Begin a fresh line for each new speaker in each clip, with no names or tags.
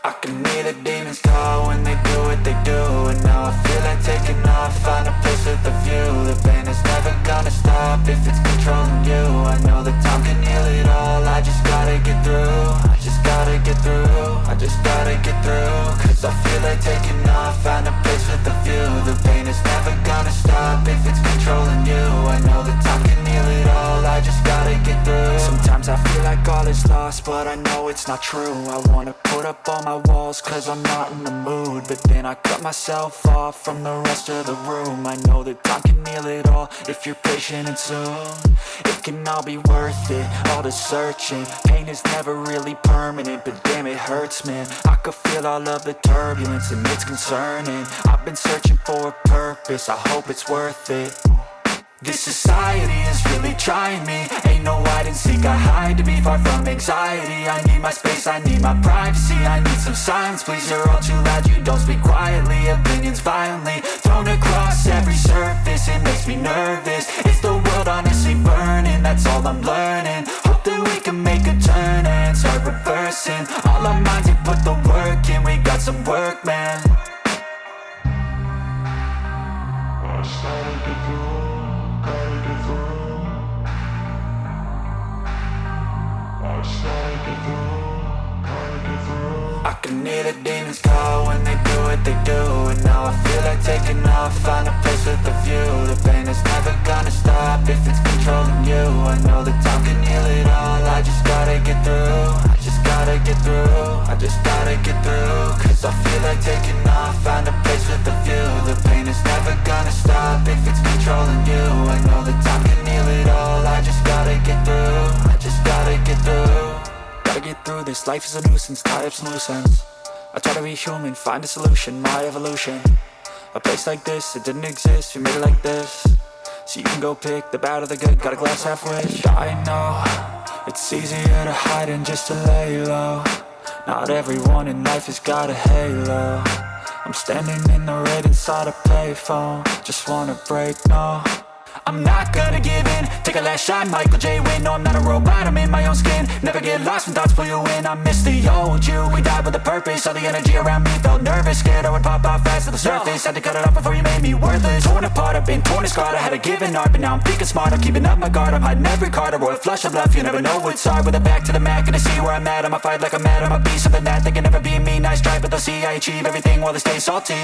I can hear the demons call when they do what they do. And now I feel like taking off, find a place with a view. The pain is never gonna stop if it's controlling you. I know that time can heal it all, I just gotta get through. I just gotta get through, I just gotta get through. Cause I feel like taking off, find a place with a view. The pain is never gonna stop if it's controlling you. I know that time can heal it all, I just gotta get through. Sometimes I feel like all is lost, but I know it's not true. I wanna put up all my walls cause I'm not in the mood, but then I cut myself off from the rest of the room. I know that time can heal it all if you're patient, and soon it can all be worth it, all the searching. Pain is never really permanent, but damn it hurts, man. I could feel all of the turbulence and it's concerning. I've been searching for a purpose, I hope it's worth it. This society is really trying me. Ain't no hide and seek, I hide to be far from anxiety. I need my space, I need my privacy. I need some silence, please, you're all too loud. You don't speak quietly, opinions violently thrown across every surface. It makes me nervous, is the world honestly burning? That's all I'm learning. Hope that we can make a turn and start reversing. All our minds and put the work in, we got some work, man. I can hear the demons call when they do what they do. And now I feel like taking off, find a place with a view. The pain is never gonna stop if it's controlling you. I know that time can heal it all, I just gotta get through. I just gotta get through, I just gotta get through. Cause I feel like taking off, find a place with a view. The pain is never gonna stop if it's controlling you. I know that time can heal it all, I just gotta get through. I just gotta get through. Gotta get through this, life is a nuisance, tie up some loose ends. I try to be human, find a solution, my evolution. A place like this, it didn't exist, we made it like this. So you can go pick the bad or the good, got a glass half wish. I know, it's easier to hide than just to lay low. Not everyone in life has got a halo. I'm standing in the red inside a payphone, just wanna break, no. I'm not gonna give in, take a last shot, Michael J. Win. No, I'm not a robot, I'm in my own skin. Never get lost when thoughts pull you in. I miss the old you, we died with a purpose. All the energy around me felt nervous, scared I would pop off fast to the surface. Had to cut it off before you made me worthless. Torn apart, I've been torn and scarred. I had a given art, but now I'm thinking smart. I'm keeping up my guard, I'm hiding every card. A royal flush of love, you never know what's hard. With a back to the mat, gonna see where I'm at. I'ma fight like I'm mad, I'ma be something that they can never be me. Nice try, but they'll see I achieve everything while they stay salty.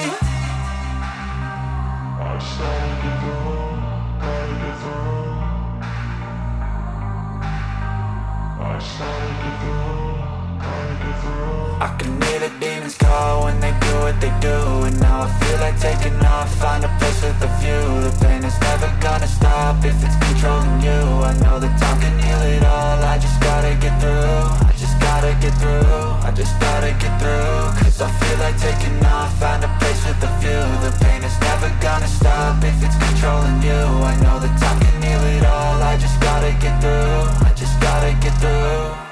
I can hear the demons call when they do what they do. And now I feel like taking off, find a place with a view. The pain is never gonna stop if it's controlling you. I know that time can heal it all, I just gotta get through. I just gotta get through, I just gotta get through. Cause I feel like taking off, find a place with a view. The pain is never gonna stop if it's controlling you. I know that time can heal it all, I just gotta get through. I just gotta get through.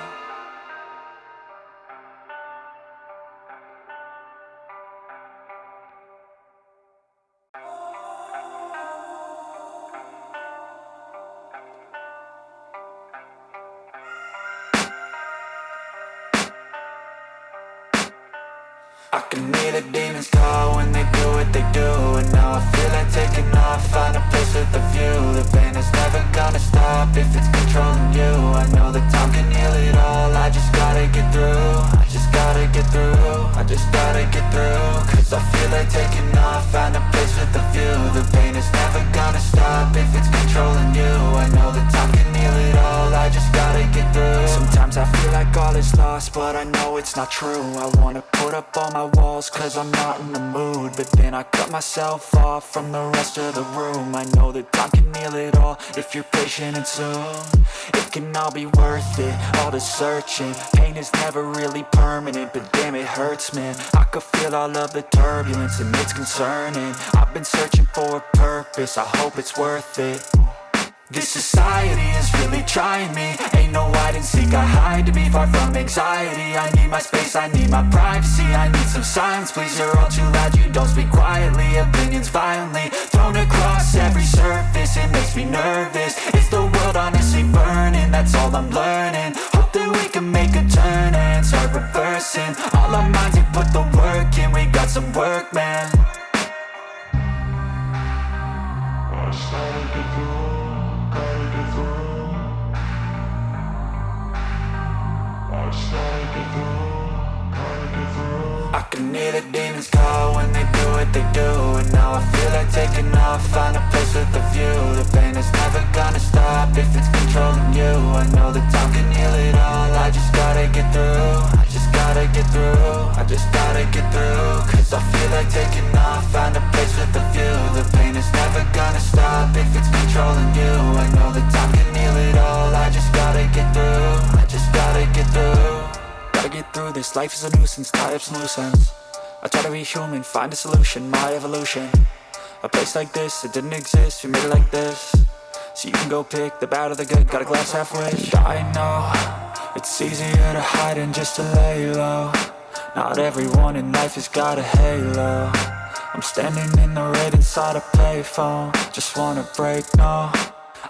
I can hear the demons call when they do what they do. And now I feel like taking off, find a place with a view. The pain is never gonna stop if it's controlling you. I know that time can heal it all, I just gotta get through. I just gotta get through, I just gotta get through. Cause I feel like taking off, find a place with a view. The pain is never gonna stop if it's controlling you. I know that time can heal it all, I just gotta get through. Sometimes I feel like all is lost, but I know it's not true. I wanna put up all my walls cause I'm not in the mood, but then I cut myself off from the rest of the room. I know that time can heal it all if you're patient, and soon it can all be worth it, all the searching. Pain is never really permanent, but damn it hurts, man. I could feel all of the turbulence and it's concerning. I've been searching for a purpose, I hope it's worth it. This society is really trying me. Ain't no hide and seek, I hide to be far from anxiety. I need my space, I need my privacy. I need some silence, please, you're all too loud. You don't speak quietly, opinions violently thrown across every surface. It makes me nervous, is the world honestly burning? That's all I'm learning. Hope that we can make a turn and start reversing. All our minds like taking off, find a place with a view. The pain is never gonna stop if it's controlling you. I know that time can heal it all, I just gotta get through. I just gotta get through. Gotta get through this, life is a nuisance, tie up some loose ends. I try to be human, find a solution, my evolution. A place like this, it didn't exist, we made it like this. So you can go pick the bad or the good, got a glass halfway. I know, it's easier to hide than just to lay low. Not everyone in life has got a halo. I'm standing in the red inside a payphone, just wanna break, no.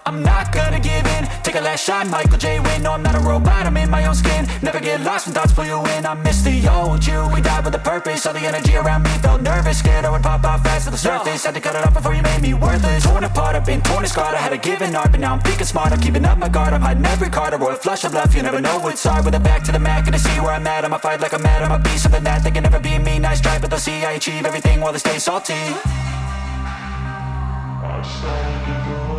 I'm not gonna give in, take a last shot, Michael J. Win. No, I'm not a robot, I'm in my own skin. Never get lost when thoughts pull you in. I miss the old you, we died with a purpose. All the energy around me felt nervous, scared I would pop out fast to the surface. Had to cut it off before you made me worthless. Torn apart, I've been torn and scarred. I had a given art, but now I'm thinking smart. I'm keeping up my guard, I'm hiding every card. A royal flush of love, you never know what's hard. With a back to the mat, gonna see where I'm at. I'ma fight like I'm mad, I'ma be something that they can never be me. Nice try, but they'll see I achieve everything while they stay salty. I started to go.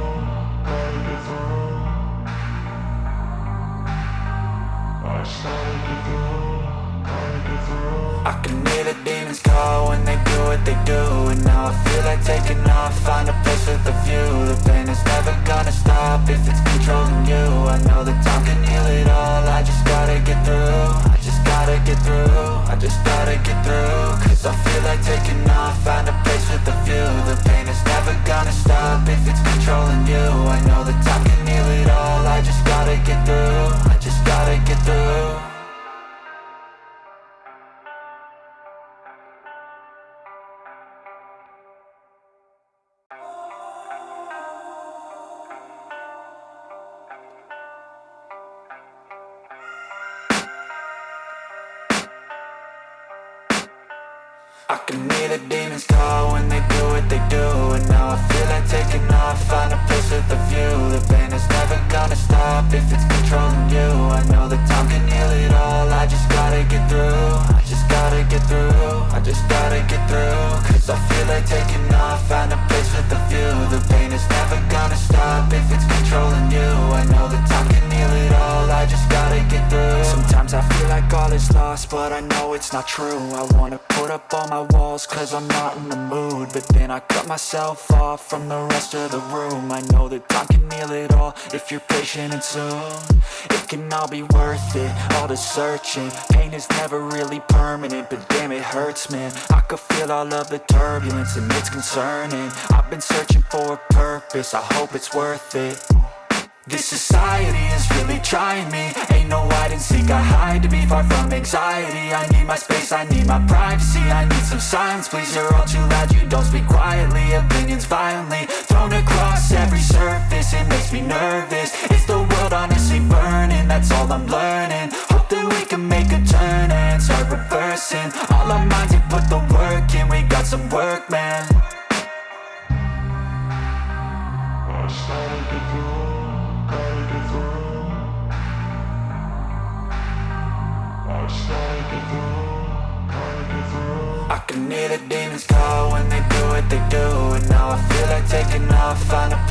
I can hear the demons call when they do what they do. And now I feel like taking off, find a place with a view. The pain is never gonna stop if it's controlling you. I know that time can heal it all, I just gotta get through. I just gotta get through, I just gotta get through. Cause I feel like taking off, find a place with a view. The pain is never gonna stop if it's controlling you. I know that time can heal it all, I just gotta get through. I just gotta get through. I can hear the demons call when they do what they do. And now I feel like taking off, find a place with a view. The pain is never gonna stop if it's controlling you. I know that time can heal it all, I just gotta get through. I just gotta get through, I just gotta get through. Cause I feel like taking off, find a place with a view. The pain is never gonna stop if it's controlling you. I know that time can heal it all, I just gotta get through. Sometimes I feel like all is lost, but I know it's not true. I wanna put up all my walls cause I'm not in the mood, but then I cut myself off from the rest of the room. I know that time can heal it all if you're patient and soon. It can all be worth it, all the searching. Pain is never really permanent, but damn it hurts, man. I could feel all of the turbulence and it's concerning. I've been searching for a purpose, I hope it's worth it. This society is really trying me. Ain't no hide and seek, I hide to be far from anxiety. I need my space, I need my privacy. I need some silence, please, you're all too loud. You don't speak quietly, opinions violently thrown across every surface. It makes me nervous, it's the world honestly burning. That's all I'm learning, hope that we can make a turn and start reversing. All our minds have put the work in, we got some work, man. I started to grow. I can hear the demons call when they do what they do. And now I feel like taking off, find a place